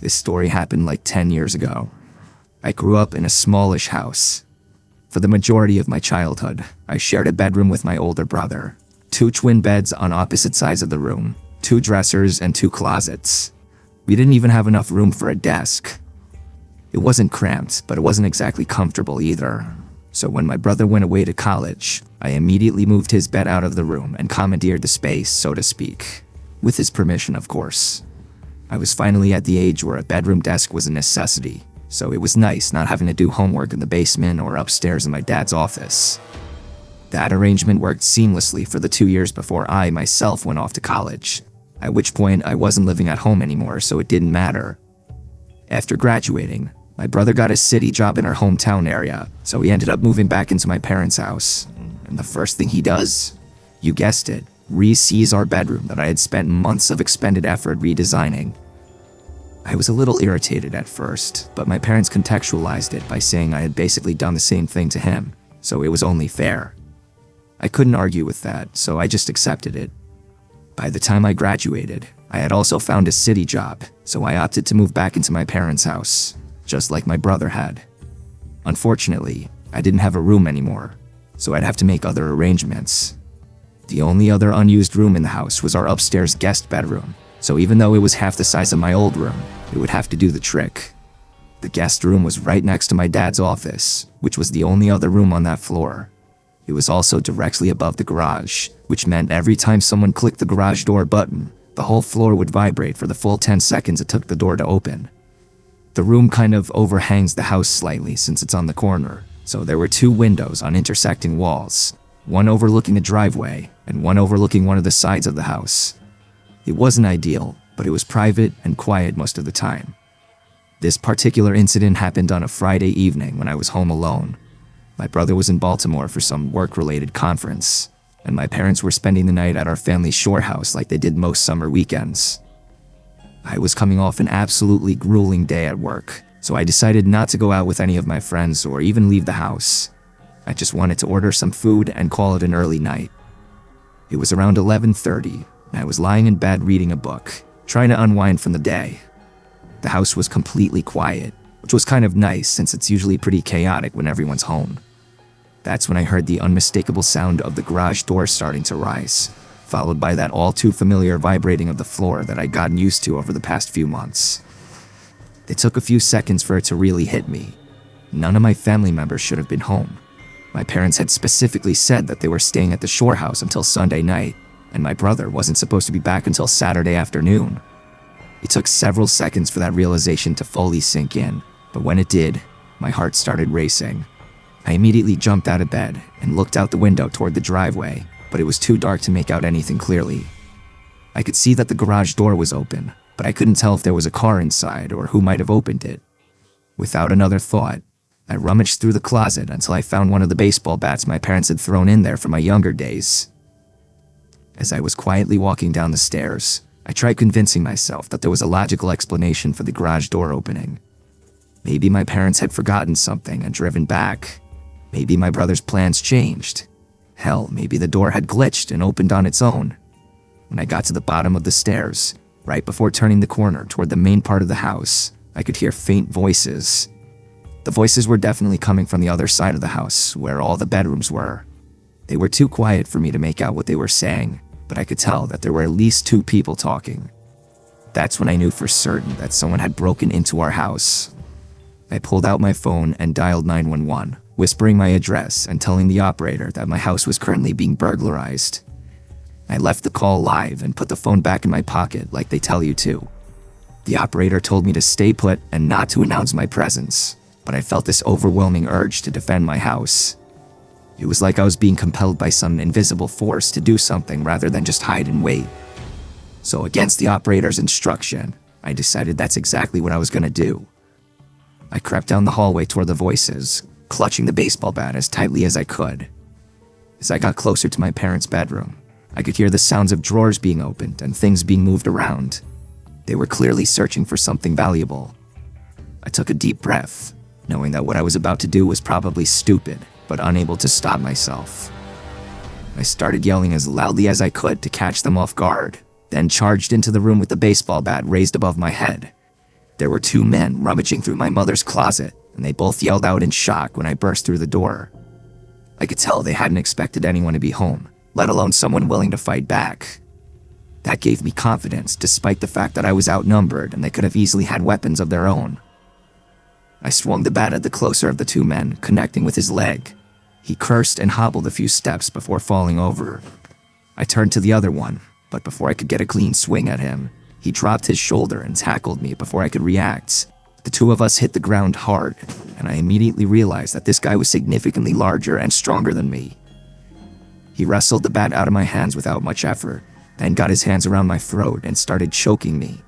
This story happened like 10 years ago. I grew up in a smallish house. For the majority of my childhood, I shared a bedroom with my older brother. 2 twin beds on opposite sides of the room, 2 dressers and 2 closets. We didn't even have enough room for a desk. It wasn't cramped, but it wasn't exactly comfortable either. So when my brother went away to college, I immediately moved his bed out of the room and commandeered the space, so to speak. With his permission, of course. I was finally at the age where a bedroom desk was a necessity, so it was nice not having to do homework in the basement or upstairs in my dad's office. That arrangement worked seamlessly for the 2 years before I myself went off to college, at which point I wasn't living at home anymore, so it didn't matter. After graduating, my brother got a city job in our hometown area, so he ended up moving back into my parents' house. And the first thing he does, you guessed it, re-sees our bedroom that I had spent months of expended effort redesigning. I was a little irritated at first, but my parents contextualized it by saying I had basically done the same thing to him, so it was only fair. I couldn't argue with that, so I just accepted it. By the time I graduated, I had also found a city job, so I opted to move back into my parents' house, just like my brother had. Unfortunately, I didn't have a room anymore, so I'd have to make other arrangements. The only other unused room in the house was our upstairs guest bedroom, so even though it was half the size of my old room, it would have to do the trick. The guest room was right next to my dad's office, which was the only other room on that floor. It was also directly above the garage, which meant every time someone clicked the garage door button, the whole floor would vibrate for the full 10 seconds it took the door to open. The room kind of overhangs the house slightly since it's on the corner, so there were 2 windows on intersecting walls, one overlooking the driveway and one overlooking one of the sides of the house. It wasn't ideal, but it was private and quiet most of the time. This particular incident happened on a Friday evening when I was home alone. My brother was in Baltimore for some work-related conference, and my parents were spending the night at our family shore house like they did most summer weekends. I was coming off an absolutely grueling day at work, so I decided not to go out with any of my friends or even leave the house. I just wanted to order some food and call it an early night. It was around 11:30, and I was lying in bed reading a book, trying to unwind from the day. The house was completely quiet, which was kind of nice since it's usually pretty chaotic when everyone's home. That's when I heard the unmistakable sound of the garage door starting to rise, followed by that all too familiar vibrating of the floor that I'd gotten used to over the past few months. It took a few seconds for it to really hit me. None of my family members should have been home. My parents had specifically said that they were staying at the shore house until Sunday night, and my brother wasn't supposed to be back until Saturday afternoon. It took several seconds for that realization to fully sink in, but when it did, my heart started racing. I immediately jumped out of bed and looked out the window toward the driveway, but it was too dark to make out anything clearly. I could see that the garage door was open, but I couldn't tell if there was a car inside or who might have opened it. Without another thought, I rummaged through the closet until I found one of the baseball bats my parents had thrown in there from my younger days. As I was quietly walking down the stairs, I tried convincing myself that there was a logical explanation for the garage door opening. Maybe my parents had forgotten something and driven back. Maybe my brother's plans changed. Hell, maybe the door had glitched and opened on its own. When I got to the bottom of the stairs, right before turning the corner toward the main part of the house, I could hear faint voices. The voices were definitely coming from the other side of the house, where all the bedrooms were. They were too quiet for me to make out what they were saying, but I could tell that there were at least 2 people talking. That's when I knew for certain that someone had broken into our house. I pulled out my phone and dialed 911, whispering my address and telling the operator that my house was currently being burglarized. I left the call live and put the phone back in my pocket like they tell you to. The operator told me to stay put and not to announce my presence, but I felt this overwhelming urge to defend my house. It was like I was being compelled by some invisible force to do something rather than just hide and wait. So against the operator's instruction, I decided that's exactly what I was going to do. I crept down the hallway toward the voices, clutching the baseball bat as tightly as I could. As I got closer to my parents' bedroom, I could hear the sounds of drawers being opened and things being moved around. They were clearly searching for something valuable. I took a deep breath, knowing that what I was about to do was probably stupid, but unable to stop myself. I started yelling as loudly as I could to catch them off guard, then charged into the room with the baseball bat raised above my head. There were two men rummaging through my mother's closet, and they both yelled out in shock when I burst through the door. I could tell they hadn't expected anyone to be home, let alone someone willing to fight back. That gave me confidence, despite the fact that I was outnumbered and they could have easily had weapons of their own. I swung the bat at the closer of the two men, connecting with his leg. He cursed and hobbled a few steps before falling over. I turned to the other one, but before I could get a clean swing at him, he dropped his shoulder and tackled me before I could react. The two of us hit the ground hard, and I immediately realized that this guy was significantly larger and stronger than me. He wrestled the bat out of my hands without much effort, then got his hands around my throat and started choking me.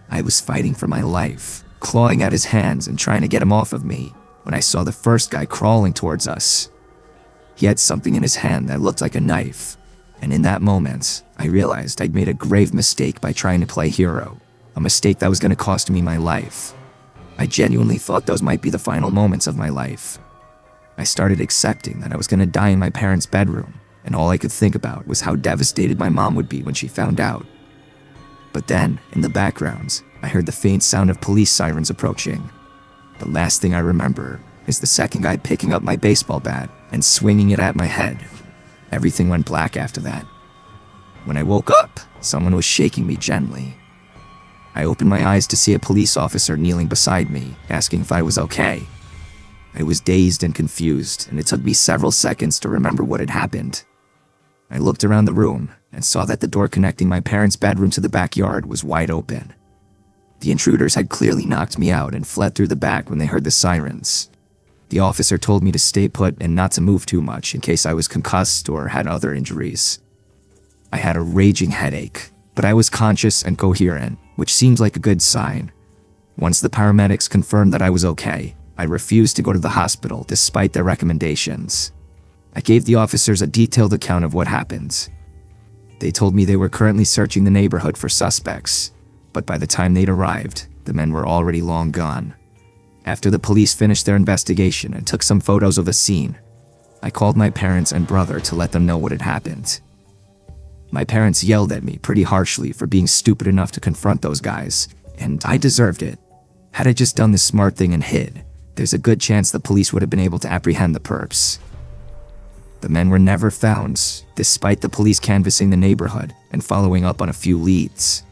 I was fighting for my life, clawing at his hands and trying to get him off of me, when I saw the first guy crawling towards us. He had something in his hand that looked like a knife, and in that moment, I realized I'd made a grave mistake by trying to play hero, a mistake that was going to cost me my life. I genuinely thought those might be the final moments of my life. I started accepting that I was going to die in my parents' bedroom, and all I could think about was how devastated my mom would be when she found out. But then, in the background, I heard the faint sound of police sirens approaching. The last thing I remember is the second guy picking up my baseball bat and swinging it at my head. Everything went black after that. When I woke up, someone was shaking me gently. I opened my eyes to see a police officer kneeling beside me, asking if I was okay. I was dazed and confused, and it took me several seconds to remember what had happened. I looked around the room and saw that the door connecting my parents' bedroom to the backyard was wide open. The intruders had clearly knocked me out and fled through the back when they heard the sirens. The officer told me to stay put and not to move too much in case I was concussed or had other injuries. I had a raging headache, but I was conscious and coherent, which seemed like a good sign. Once the paramedics confirmed that I was okay, I refused to go to the hospital despite their recommendations. I gave the officers a detailed account of what happened. They told me they were currently searching the neighborhood for suspects, but by the time they'd arrived, the men were already long gone. After the police finished their investigation and took some photos of the scene, I called my parents and brother to let them know what had happened. My parents yelled at me pretty harshly for being stupid enough to confront those guys, and I deserved it. Had I just done the smart thing and hid, there's a good chance the police would have been able to apprehend the perps. The men were never found, despite the police canvassing the neighborhood and following up on a few leads.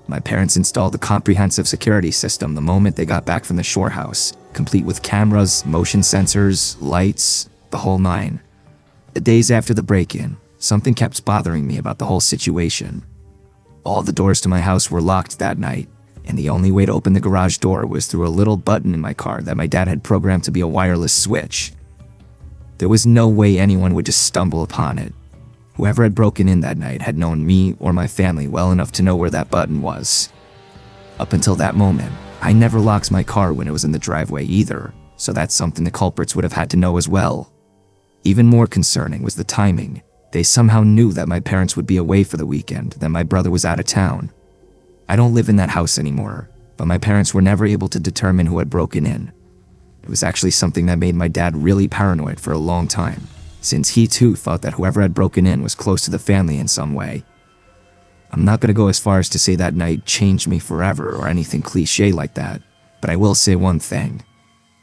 My parents installed a comprehensive security system the moment they got back from the shore house, complete with cameras, motion sensors, lights, the whole nine. The days after the break-in, something kept bothering me about the whole situation. All the doors to my house were locked that night, and the only way to open the garage door was through a little button in my car that my dad had programmed to be a wireless switch. There was no way anyone would just stumble upon it. Whoever had broken in that night had known me or my family well enough to know where that button was. Up until that moment, I never locked my car when it was in the driveway either, so that's something the culprits would have had to know as well. Even more concerning was the timing. They somehow knew that my parents would be away for the weekend, that my brother was out of town. I don't live in that house anymore, but my parents were never able to determine who had broken in. It was actually something that made my dad really paranoid for a long time, since he too thought that whoever had broken in was close to the family in some way. I'm not going to go as far as to say that night changed me forever or anything cliche like that, but I will say one thing.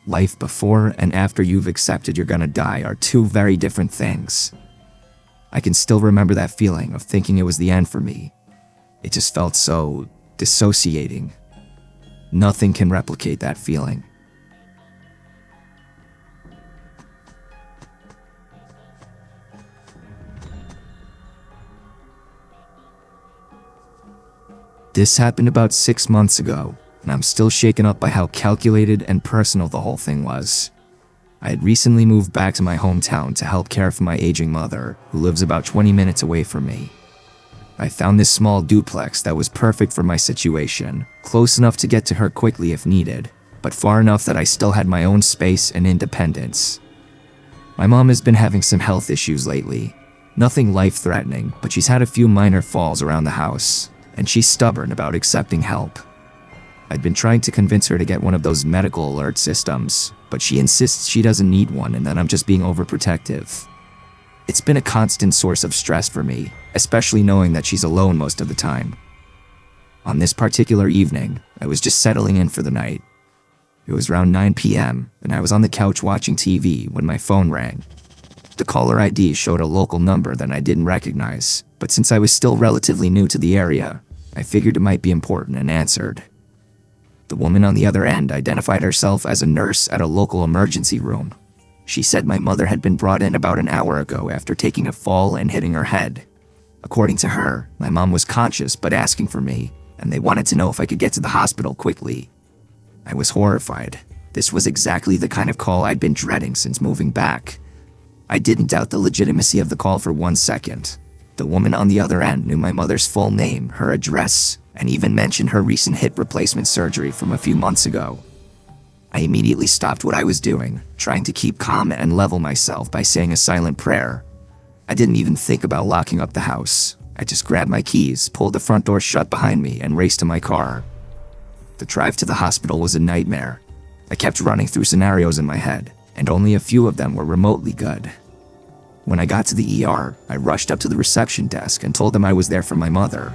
Life before and after you've accepted you're going to die are two very different things. I can still remember that feeling of thinking it was the end for me. It just felt so dissociating. Nothing can replicate that feeling. This happened about 6 months ago, and I'm still shaken up by how calculated and personal the whole thing was. I had recently moved back to my hometown to help care for my aging mother, who lives about 20 minutes away from me. I found this small duplex that was perfect for my situation, close enough to get to her quickly if needed, but far enough that I still had my own space and independence. My mom has been having some health issues lately. Nothing life-threatening, but she's had a few minor falls around the house, and she's stubborn about accepting help. I'd been trying to convince her to get one of those medical alert systems, but she insists she doesn't need one and that I'm just being overprotective. It's been a constant source of stress for me, especially knowing that she's alone most of the time. On this particular evening, I was just settling in for the night. It was around 9 p.m., and I was on the couch watching TV when my phone rang. The caller ID showed a local number that I didn't recognize, but since I was still relatively new to the area, I figured it might be important and answered. The woman on the other end identified herself as a nurse at a local emergency room. She said my mother had been brought in about an hour ago after taking a fall and hitting her head. According to her, my mom was conscious but asking for me, and they wanted to know if I could get to the hospital quickly. I was horrified. This was exactly the kind of call I'd been dreading since moving back. I didn't doubt the legitimacy of the call for 1 second. The woman on the other end knew my mother's full name, her address, and even mentioned her recent hip replacement surgery from a few months ago. I immediately stopped what I was doing, trying to keep calm and level myself by saying a silent prayer. I didn't even think about locking up the house. I just grabbed my keys, pulled the front door shut behind me, and raced to my car. The drive to the hospital was a nightmare. I kept running through scenarios in my head, and only a few of them were remotely good. When I got to the ER, I rushed up to the reception desk and told them I was there for my mother.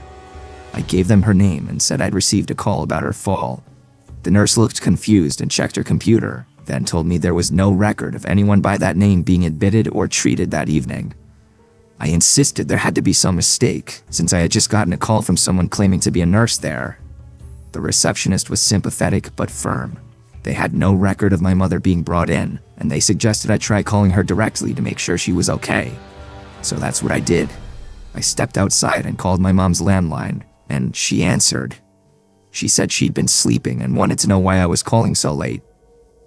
I gave them her name and said I'd received a call about her fall. The nurse looked confused and checked her computer, then told me there was no record of anyone by that name being admitted or treated that evening. I insisted there had to be some mistake, since I had just gotten a call from someone claiming to be a nurse there. The receptionist was sympathetic but firm. They had no record of my mother being brought in, and they suggested I try calling her directly to make sure she was okay. So that's what I did. I stepped outside and called my mom's landline, and she answered. She said she'd been sleeping and wanted to know why I was calling so late.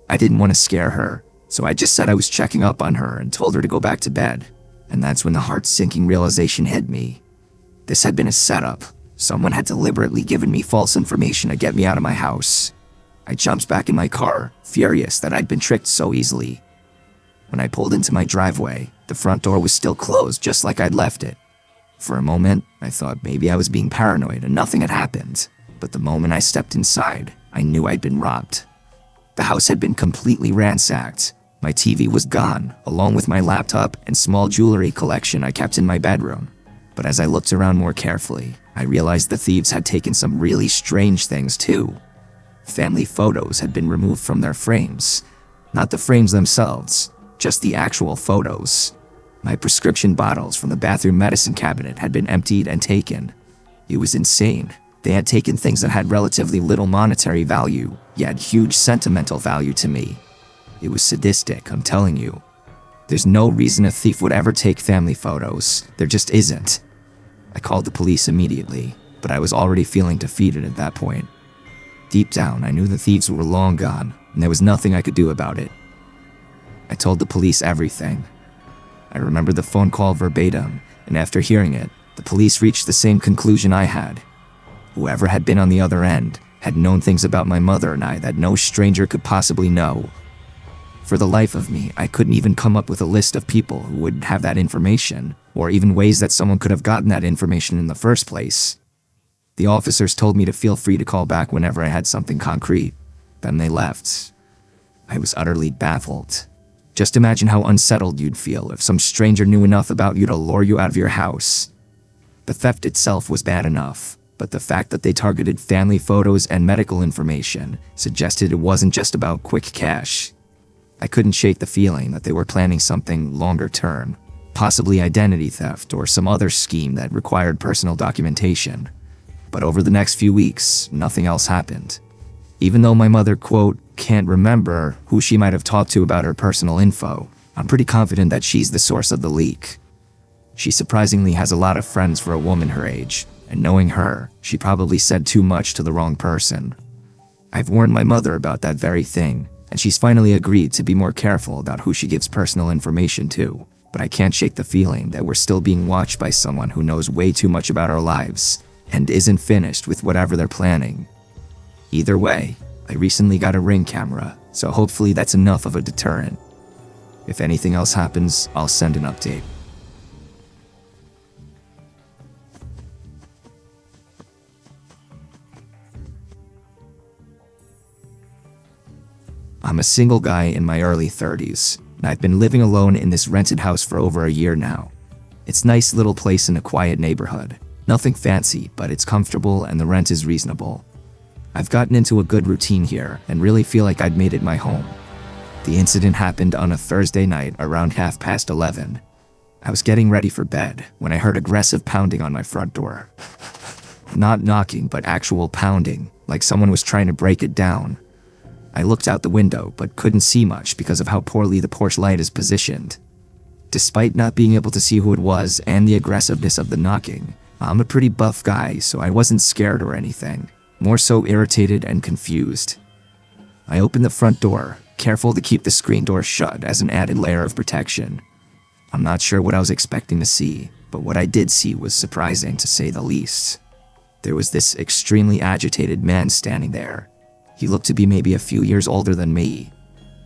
I didn't want to scare her, so I just said I was checking up on her and told her to go back to bed. And that's when the heart-sinking realization hit me. This had been a setup. Someone had deliberately given me false information to get me out of my house. I jumped back in my car, furious that I'd been tricked so easily. When I pulled into my driveway, the front door was still closed just like I'd left it. For a moment, I thought maybe I was being paranoid and nothing had happened. But the moment I stepped inside, I knew I'd been robbed. The house had been completely ransacked. My TV was gone, along with my laptop and small jewelry collection I kept in my bedroom. But as I looked around more carefully, I realized the thieves had taken some really strange things too. Family photos had been removed from their frames. Not the frames themselves, just the actual photos. My prescription bottles from the bathroom medicine cabinet had been emptied and taken. It was insane. They had taken things that had relatively little monetary value, yet huge sentimental value to me. It was sadistic, I'm telling you. There's no reason a thief would ever take family photos. There just isn't. I called the police immediately, but I was already feeling defeated at that point. Deep down, I knew the thieves were long gone, and there was nothing I could do about it. I told the police everything. I remember the phone call verbatim, and after hearing it, the police reached the same conclusion I had. Whoever had been on the other end had known things about my mother and I that no stranger could possibly know. For the life of me, I couldn't even come up with a list of people who would have that information, or even ways that someone could have gotten that information in the first place. The officers told me to feel free to call back whenever I had something concrete. Then they left. I was utterly baffled. Just imagine how unsettled you'd feel if some stranger knew enough about you to lure you out of your house. The theft itself was bad enough, but the fact that they targeted family photos and medical information suggested it wasn't just about quick cash. I couldn't shake the feeling that they were planning something longer term, possibly identity theft or some other scheme that required personal documentation. But over the next few weeks, nothing else happened. Even though my mother, quote, can't remember who she might have talked to about her personal info, I'm pretty confident that she's the source of the leak. She surprisingly has a lot of friends for a woman her age, and knowing her, she probably said too much to the wrong person. I've warned my mother about that very thing, and she's finally agreed to be more careful about who she gives personal information to. But I can't shake the feeling that we're still being watched by someone who knows way too much about our lives, and isn't finished with whatever they're planning. Either way, I recently got a Ring camera, so hopefully that's enough of a deterrent. If anything else happens, I'll send an update. I'm a single guy in my early 30s, and I've been living alone in this rented house for over a year now. It's a nice little place in a quiet neighborhood. Nothing fancy, but it's comfortable and the rent is reasonable. I've gotten into a good routine here and really feel like I'd made it my home. The incident happened on a Thursday night around 11:30. I was getting ready for bed when I heard aggressive pounding on my front door. Not knocking, but actual pounding, like someone was trying to break it down. I looked out the window, but couldn't see much because of how poorly the porch light is positioned. Despite not being able to see who it was and the aggressiveness of the knocking, I'm a pretty buff guy, so I wasn't scared or anything, more so irritated and confused. I opened the front door, careful to keep the screen door shut as an added layer of protection. I'm not sure what I was expecting to see, but what I did see was surprising to say the least. There was this extremely agitated man standing there. He looked to be maybe a few years older than me.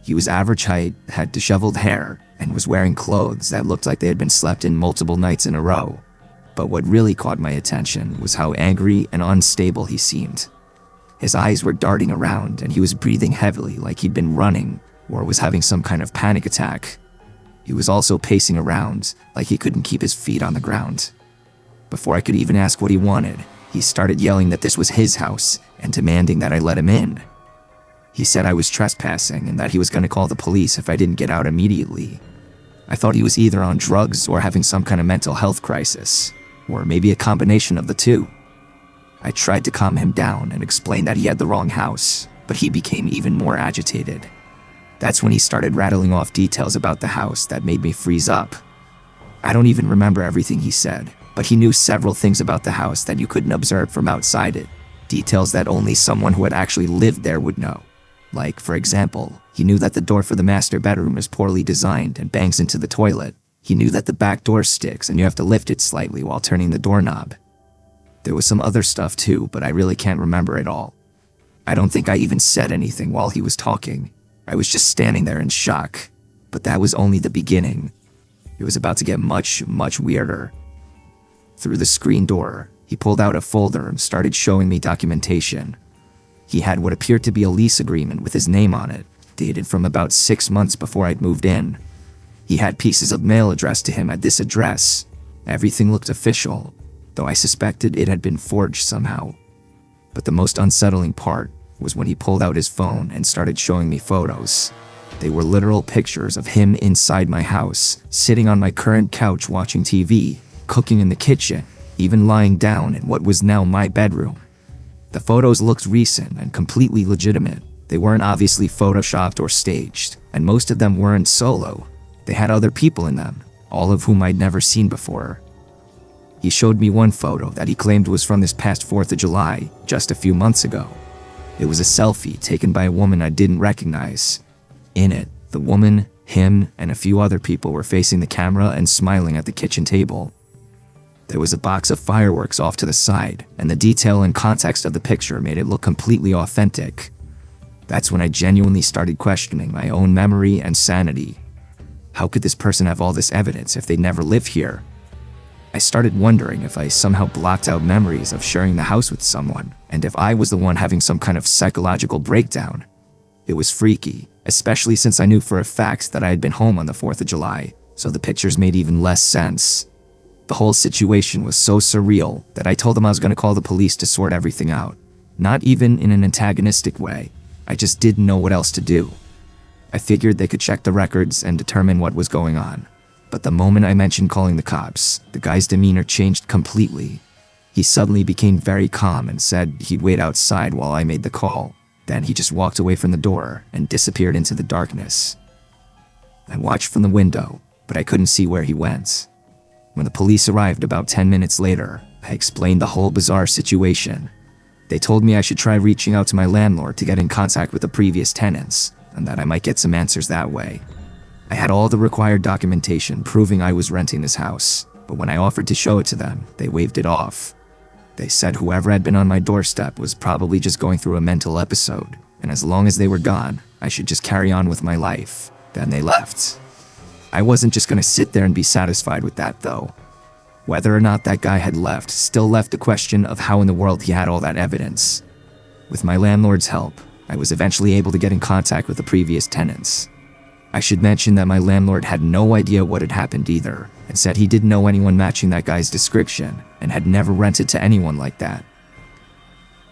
He was average height, had disheveled hair, and was wearing clothes that looked like they had been slept in multiple nights in a row. But what really caught my attention was how angry and unstable he seemed. His eyes were darting around and he was breathing heavily like he'd been running or was having some kind of panic attack. He was also pacing around like he couldn't keep his feet on the ground. Before I could even ask what he wanted, he started yelling that this was his house and demanding that I let him in. He said I was trespassing and that he was going to call the police if I didn't get out immediately. I thought he was either on drugs or having some kind of mental health crisis, or maybe a combination of the two. I tried to calm him down and explain that he had the wrong house, but he became even more agitated. That's when he started rattling off details about the house that made me freeze up. I don't even remember everything he said, but he knew several things about the house that you couldn't observe from outside it, details that only someone who had actually lived there would know. Like, for example, he knew that the door for the master bedroom is poorly designed and bangs into the toilet. He knew that the back door sticks and you have to lift it slightly while turning the doorknob. There was some other stuff too, but I really can't remember it all. I don't think I even said anything while he was talking. I was just standing there in shock. But that was only the beginning. It was about to get much, much weirder. Through the screen door, he pulled out a folder and started showing me documentation. He had what appeared to be a lease agreement with his name on it, dated from about 6 months before I'd moved in. He had pieces of mail addressed to him at this address. Everything looked official, though I suspected it had been forged somehow. But the most unsettling part was when he pulled out his phone and started showing me photos. They were literal pictures of him inside my house, sitting on my current couch watching TV, cooking in the kitchen, even lying down in what was now my bedroom. The photos looked recent and completely legitimate. They weren't obviously photoshopped or staged, and most of them weren't solo. They had other people in them, all of whom I'd never seen before. He showed me one photo that he claimed was from this past 4th of July, just a few months ago. It was a selfie taken by a woman I didn't recognize. In it, the woman, him, and a few other people were facing the camera and smiling at the kitchen table. There was a box of fireworks off to the side, and the detail and context of the picture made it look completely authentic. That's when I genuinely started questioning my own memory and sanity. How could this person have all this evidence if they never lived here? I started wondering if I somehow blocked out memories of sharing the house with someone, and if I was the one having some kind of psychological breakdown. It was freaky, especially since I knew for a fact that I had been home on the 4th of July, so the pictures made even less sense. The whole situation was so surreal that I told them I was going to call the police to sort everything out. Not even in an antagonistic way. I just didn't know what else to do. I figured they could check the records and determine what was going on. But the moment I mentioned calling the cops, the guy's demeanor changed completely. He suddenly became very calm and said he'd wait outside while I made the call. Then he just walked away from the door and disappeared into the darkness. I watched from the window, but I couldn't see where he went. When the police arrived about 10 minutes later, I explained the whole bizarre situation. They told me I should try reaching out to my landlord to get in contact with the previous tenants, and that I might get some answers that way. I had all the required documentation proving I was renting this house, but when I offered to show it to them, they waved it off. They said whoever had been on my doorstep was probably just going through a mental episode, and as long as they were gone, I should just carry on with my life. Then they left. I wasn't just going to sit there and be satisfied with that, though. Whether or not that guy had left still left the question of how in the world he had all that evidence. With my landlord's help, I was eventually able to get in contact with the previous tenants. I should mention that my landlord had no idea what had happened either, and said he didn't know anyone matching that guy's description and had never rented to anyone like that.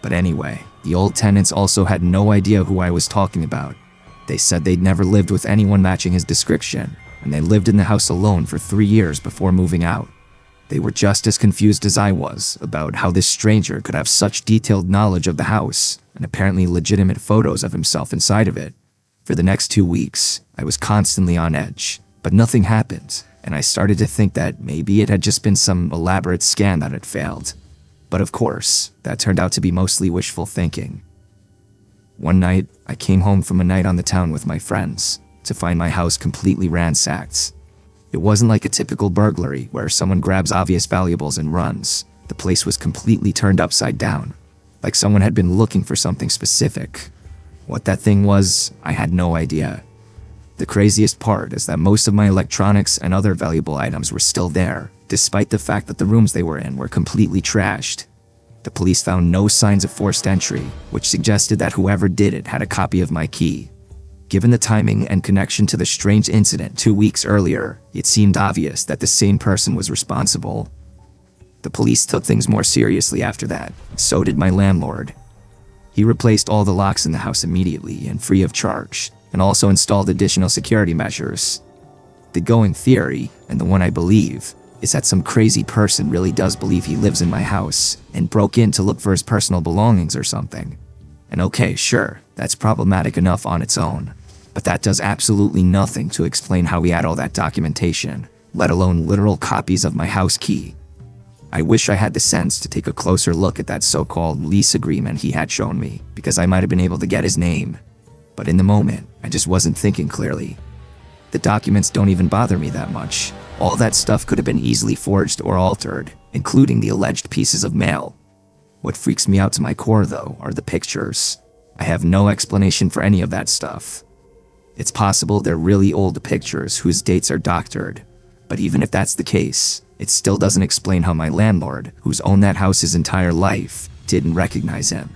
But anyway, the old tenants also had no idea who I was talking about. They said they'd never lived with anyone matching his description, and they lived in the house alone for 3 years before moving out. They were just as confused as I was about how this stranger could have such detailed knowledge of the house and apparently legitimate photos of himself inside of it. For the next 2 weeks, I was constantly on edge, but nothing happened, and I started to think that maybe it had just been some elaborate scam that had failed. But of course, that turned out to be mostly wishful thinking. One night, I came home from a night on the town with my friends to find my house completely ransacked. It wasn't like a typical burglary where someone grabs obvious valuables and runs. The place was completely turned upside down, like someone had been looking for something specific. What that thing was, I had no idea. The craziest part is that most of my electronics and other valuable items were still there, despite the fact that the rooms they were in were completely trashed. The police found no signs of forced entry, which suggested that whoever did it had a copy of my key. Given the timing and connection to the strange incident 2 weeks earlier, it seemed obvious that the same person was responsible. The police took things more seriously after that, so did my landlord. He replaced all the locks in the house immediately and free of charge, and also installed additional security measures. The going theory, and the one I believe, is that some crazy person really does believe he lives in my house and broke in to look for his personal belongings or something. And okay, sure, that's problematic enough on its own, but that does absolutely nothing to explain how he had all that documentation, let alone literal copies of my house key. I wish I had the sense to take a closer look at that so-called lease agreement he had shown me, because I might have been able to get his name. But in the moment, I just wasn't thinking clearly. The documents don't even bother me that much. All that stuff could have been easily forged or altered, including the alleged pieces of mail. What freaks me out to my core, though, are the pictures. I have no explanation for any of that stuff. It's possible they're really old pictures whose dates are doctored, but even if that's the case, it still doesn't explain how my landlord, who's owned that house his entire life, didn't recognize him.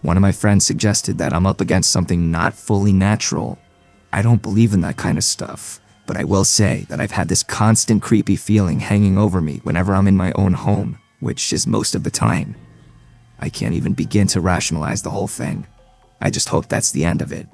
One of my friends suggested that I'm up against something not fully natural. I don't believe in that kind of stuff, but I will say that I've had this constant creepy feeling hanging over me whenever I'm in my own home, which is most of the time. I can't even begin to rationalize the whole thing. I just hope that's the end of it.